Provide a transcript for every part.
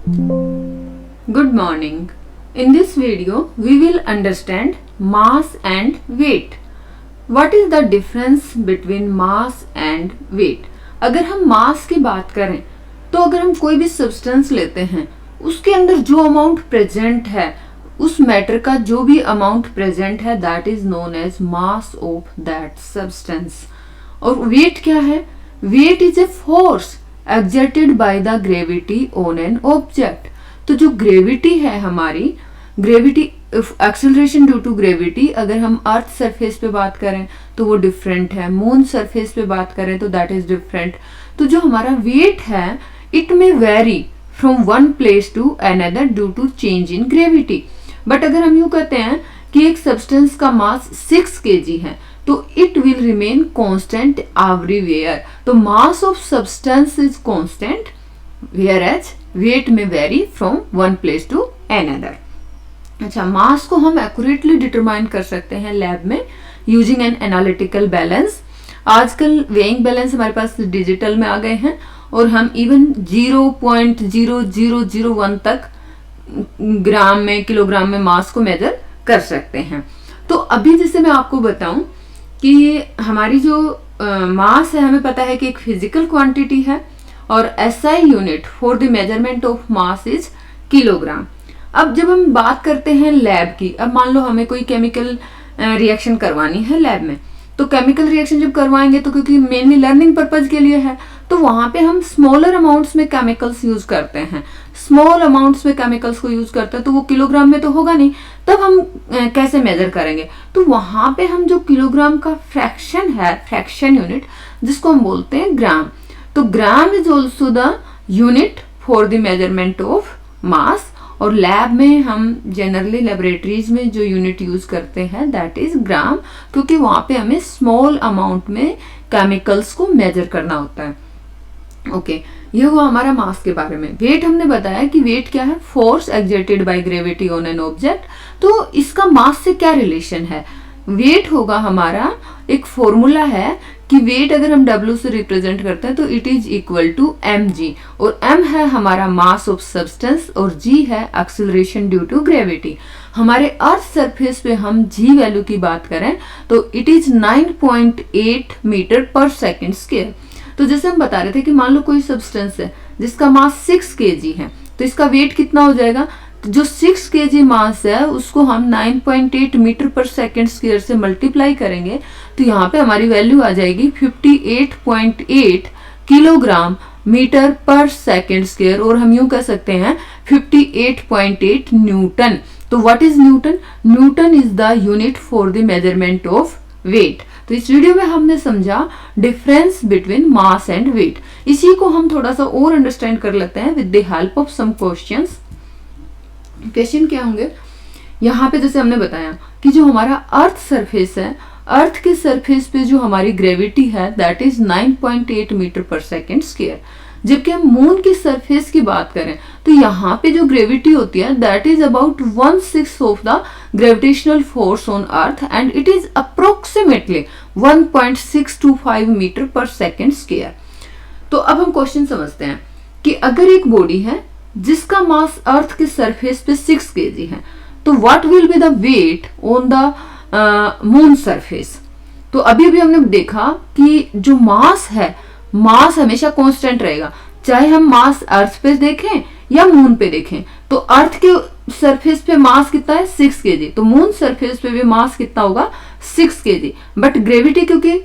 Good morning. In this video, we will understand mass and weight. What is the difference between mass and weight? अगर हम मास की बात करें तो अगर हम कोई भी सब्सटेंस लेते हैं उसके अंदर जो अमाउंट प्रेजेंट है, उस मैटर का जो भी अमाउंट प्रेजेंट है, that is known as mass of that substance. और वेट क्या है? Weight is a force exerted by the gravity on an object. तो जो ग्रेविटी है हमारी, gravity acceleration due to gravity, अगर हम अर्थ सरफेस पे बात करें तो वो डिफरेंट है, मून सरफेस पे बात करें तो दैट इज डिफरेंट. तो जो हमारा वेट है it may vary from one place to another due to change in gravity. But अगर हम यूं कहते हैं कि एक सब्सटेंस का मास 6 kg है तो it will remain constant everywhere. तो mass of substance is constant whereas weight में vary from one place to another. अच्छा, मास को हम एक्यूरेटली डिटरमाइन कर सकते हैं लैब में यूजिंग एन एनालिटिकल बैलेंस. आजकल वेइंग बैलेंस हमारे पास डिजिटल में आ गए हैं और हम इवन 0.0001 तक ग्राम में, किलोग्राम में मास को मेजर कर सकते हैं. तो अभी जैसे मैं आपको बताऊं कि हमारी जो मास है, हमें पता है कि एक फिजिकल क्वांटिटी है और SI unit for the measurement of mass is kilogram. अब जब हम बात करते हैं लैब की, अब मान लो हमें कोई केमिकल रिएक्शन करवानी है लैब में, तो केमिकल रिएक्शन जब करवाएंगे तो क्योंकि मेनली लर्निंग पर्पज के लिए है तो वहां पे हम स्मॉलर अमाउंट्स में केमिकल्स यूज करते हैं. स्मॉल अमाउंट्स में केमिकल्स को यूज करते हैं तो वो किलोग्राम में तो होगा नहीं, तब हम कैसे मेजर करेंगे? तो वहां पे हम जो किलोग्राम का फ्रैक्शन है, फ्रैक्शन यूनिट जिसको हम बोलते हैं ग्राम, तो gram is also the unit for the measurement of mass. और लैब में हम जनरली लेबोरेटरीज में जो यूनिट यूज करते हैं दैट इज ग्राम, क्योंकि वहां पे हमें स्मॉल अमाउंट में केमिकल्स को मेजर करना होता है. ओके, ये हुआ हमारा मास के बारे में. वेट हमने बताया कि वेट क्या है? Force exerted by gravity on an object. तो इसका मास से क्या रिलेशन है? वेट होगा हमारा, एक फॉर्मूला है कि वेट अगर हम W से रिप्रेजेंट करते हैं तो it is equal to mg, और m है हमारा मास ऑफ सब्सटेंस और g है एक्सेलरेशन ड्यू टू ग्रेविटी. हमारे अर्थ सरफेस पे हम g वैल्यू की बात करें तो it is 9.8 metre per second square. तो जैसे हम बता रहे थे कि मान लो कोई सब्सटेंस है जिसका मास 6 kg है तो इसका वेट कितना हो जाएगा? तो जो 6 kg मास है उसको हम 9.8 मीटर पर सेकेंड स्क्वायर से मल्टीप्लाई करेंगे तो यहाँ पे हमारी वैल्यू आ जाएगी 58.8 kilogram metre per second square, और हम यूं कह सकते हैं 58.8 न्यूटन. तो what is newton? Newton is the unit for the measurement of weight. तो इस वीडियो में हमने समझा difference between mass and weight. इसी को हम थोड़ा सा और अंडरस्टैंड कर लेते हैं with the help of some questions. Question क्या होंगे? यहाँ पे जैसे हमने बताया कि जो हमारा अर्थ सरफेस है, अर्थ के सरफेस पे जो हमारी ग्रेविटी है that is 9.8 metre per second square. जबकि हम मून की सरफेस की बात करें तो यहाँ पे जो ग्रेविटी होती है that is about 1/6 of the gravitational force on earth and it is approximately 1.625 metre per second square. तो अब हम क्वेश्चन समझते हैं कि अगर एक बॉडी है जिसका मास अर्थ के सरफेस पे 6 kg है तो what will be the weight on the moon surface. तो अभी अभी हमने देखा कि जो मास है, मास हमेशा कांस्टेंट रहेगा, चाहे हम मास अर्थ पे देखें या मून पे देखें. तो अर्थ के सरफेस पे मास कितना है? 6 kg. तो मून सरफेस पे भी मास कितना होगा? 6 kg. बट ग्रेविटी क्योंकि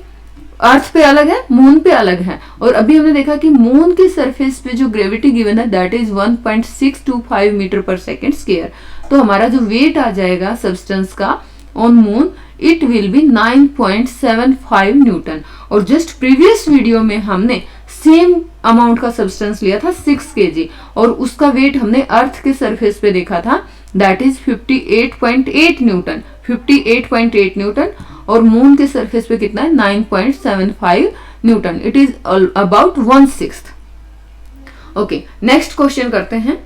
अर्थ पे अलग है, मून पे अलग है, और अभी हमने देखा कि मून की सरफेस पे जो ग्रेविटी गिवन है that is 1.625 metre per second square. तो हमारा जो वेट आ जाएगा सब्सटेंस का on moon it will be 9.75 Newton. और जस्ट प्रीवियस वीडियो में हमने सेम अमाउंट का सब्सटेंस लिया था 6 kg और उसका वेट हमने अर्थ के सरफेस पे देखा था दैट इज 58.8 न्यूटन. 58.8 न्यूटन और मून के सरफेस पे कितना है? 9.75 newton. It is about 1/6. Okay, next question करते हैं.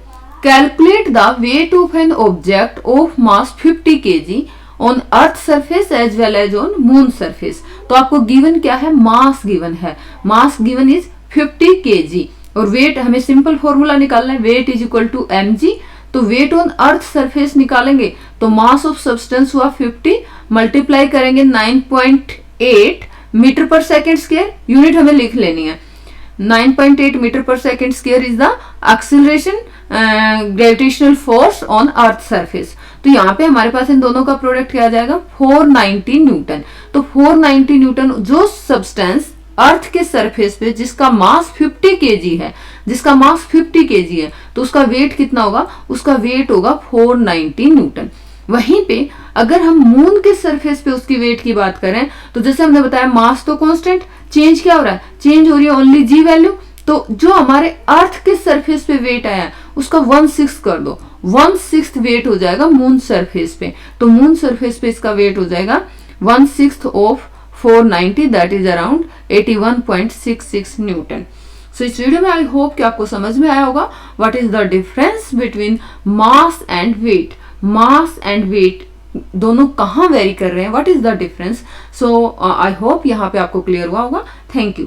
Calculate the weight of an object of mass 50 kg on earth surface as well as on moon surface. तो आपको given क्या है? मास गिवन है. मास गिवन इज 50 kg और weight हमें simple formula निकालना है, weight is equal to mg। तो वेट ऑन अर्थ सरफेस निकालेंगे तो मास ऑफ सब्सटेंस हुआ 50, मल्टीप्लाई करेंगे 9.8 metre per second square, unit हमें लिख लेनी है। 9.8 metre per second square is the acceleration gravitational force on earth surface. तो यहाँ पे हमारे पास इन दोनों का प्रोडक्ट क्या आ जाएगा, 490 न्यूटन। तो 490 न्यूटन जो सब्सटेंस अर्थ के सरफेस पे जिसका मास 50 केजी है, जिसका मास 50 केजी है, तो उसका वेट कितना होगा, उसका वेट होगा 490 न्यूटन। वहीं पे अगर हम मून के सरफेस पे उसकी वेट की बात करें तो जैसे हमने बताया मास तो कांस्टेंट, चेंज क्या हो रहा है, चेंज हो रही है ओनली जी वैल्यू। तो जो हमारे अर्थ के सरफेस पे वेट आया है उसका 1/6 कर दो, 1/6 वेट हो जाएगा मून सरफेस पे। तो मून सरफेस पे इसका वेट हो जाएगा 1/6 of 490, that is around 81.66 newton. So इस वीडियो में आई होप कि आपको समझ में आया होगा what is the difference between mass and weight. Mass and weight दोनों कहाँ वेरी कर रहे हैं, what is the difference. So I hope यहाँ पे आपको क्लियर हुआ होगा। Thank you.